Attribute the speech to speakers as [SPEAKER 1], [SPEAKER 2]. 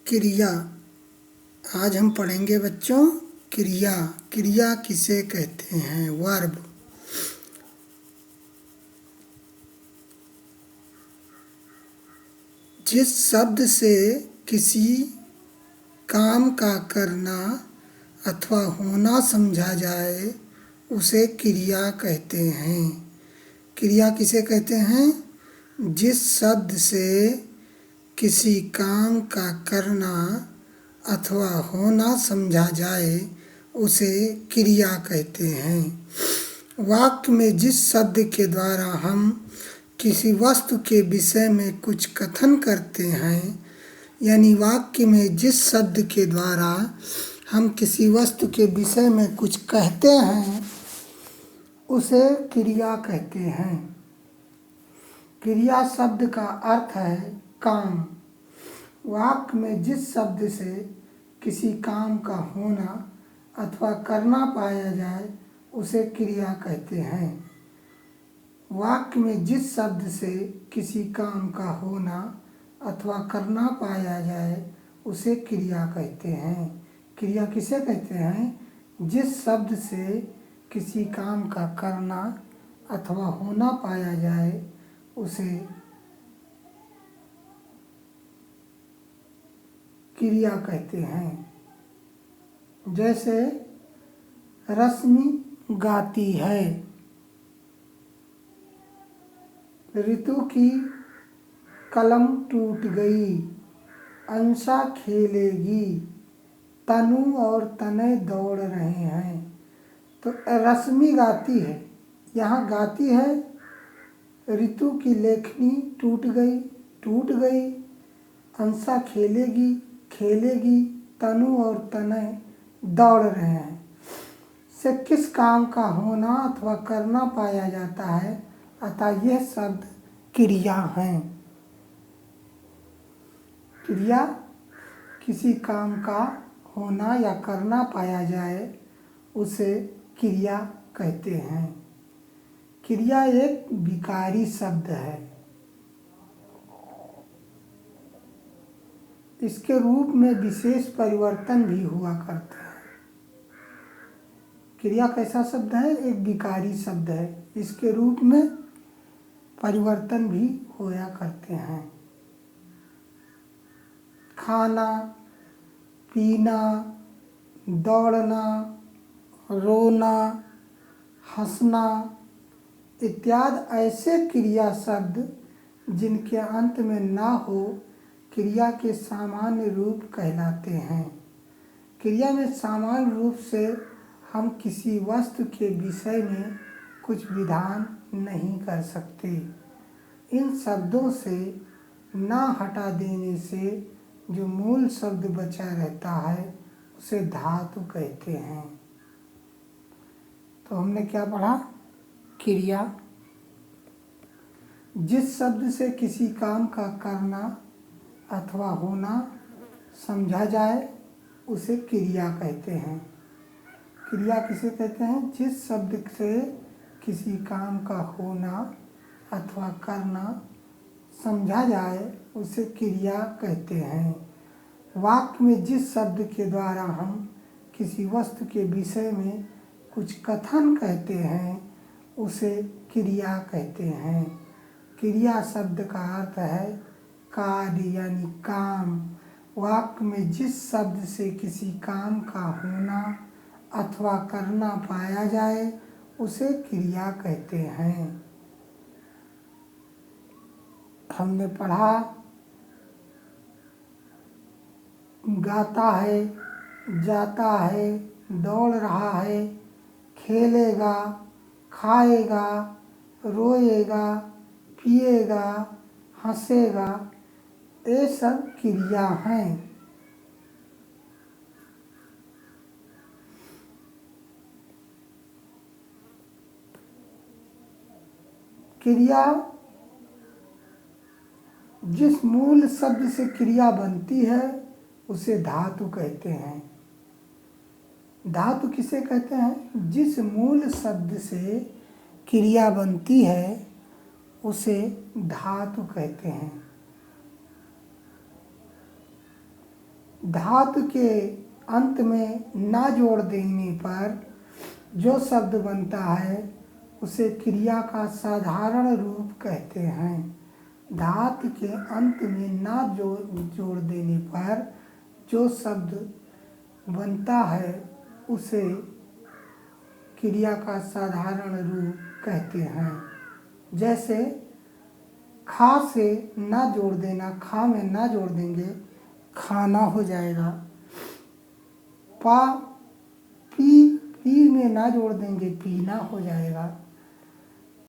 [SPEAKER 1] क्रिया। आज हम पढ़ेंगे बच्चों क्रिया। क्रिया किसे कहते हैं? वर्ब। जिस शब्द से किसी काम का करना अथवा होना समझा जाए उसे क्रिया कहते हैं। क्रिया किसे कहते हैं? जिस शब्द से किसी काम का करना अथवा होना समझा जाए उसे क्रिया कहते हैं। वाक्य में जिस शब्द के द्वारा हम किसी वस्तु के विषय में कुछ कथन करते हैं, यानी वाक्य में जिस शब्द के द्वारा हम किसी वस्तु के विषय में कुछ कहते हैं उसे क्रिया कहते हैं। क्रिया शब्द का अर्थ है काम। वाक्य में जिस शब्द से किसी काम का होना अथवा करना पाया जाए उसे क्रिया कहते हैं। वाक्य में जिस शब्द से किसी काम का होना अथवा करना पाया जाए उसे क्रिया कहते हैं। क्रिया किसे कहते हैं? जिस शब्द से किसी काम का करना अथवा होना पाया जाए उसे क्रिया कहते हैं। जैसे रश्मि गाती है, ऋतु की कलम टूट गई, अंशा खेलेगी, तनु और तनय दौड़ रहे हैं। तो रश्मि गाती है, यहाँ गाती है, ऋतु की लेखनी टूट गई, अंशा खेलेगी, तनु और तनय दौड़ रहे हैं। से किस काम का होना अथवा करना पाया जाता है, अतः यह शब्द क्रिया हैं। क्रिया किसी काम का होना या करना पाया जाए उसे क्रिया कहते हैं। क्रिया एक विकारी शब्द है। इसके रूप में विशेष परिवर्तन भी हुआ करते हैं। क्रिया कैसा शब्द है? एक विकारी शब्द है। इसके रूप में परिवर्तन भी होया करते हैं। खाना, पीना, दौड़ना, रोना, हंसना इत्यादि ऐसे क्रिया शब्द जिनके अंत में ना हो क्रिया के सामान्य रूप कहलाते हैं। क्रिया में सामान्य रूप से हम किसी वस्तु के विषय में कुछ विधान नहीं कर सकते। इन शब्दों से ना हटा देने से जो मूल शब्द बचा रहता है उसे धातु कहते हैं। तो हमने क्या पढ़ा? क्रिया जिस शब्द से किसी काम का करना अथवा होना समझा जाए उसे क्रिया कहते हैं। क्रिया किसे कहते हैं? जिस शब्द से किसी काम का होना अथवा करना समझा जाए उसे क्रिया कहते हैं। वाक्य में जिस शब्द के द्वारा हम किसी वस्तु के विषय में कुछ कथन कहते हैं उसे क्रिया कहते हैं। क्रिया शब्द का अर्थ है कार्य यानी काम। वाक्य में जिस शब्द से किसी काम का होना अथवा करना पाया जाए उसे क्रिया कहते हैं। हमने पढ़ा गाता है, जाता है, दौड़ रहा है, खेलेगा, खाएगा, रोएगा, पिएगा, हंसेगा, ये सब क्रिया हैं। क्रिया जिस मूल शब्द से क्रिया बनती है उसे धातु कहते हैं। धातु किसे कहते हैं? जिस मूल शब्द से क्रिया बनती है उसे धातु कहते हैं। धातु के अंत में ना जोड़ देने पर जो शब्द बनता है उसे क्रिया का साधारण रूप कहते हैं। धातु के अंत में ना जोड़ देने पर जो शब्द बनता है उसे क्रिया का साधारण रूप कहते हैं। जैसे खा से ना जोड़ देना, खा में ना जोड़ देंगे खाना हो जाएगा। पी में ना जोड़ देंगे पीना हो जाएगा।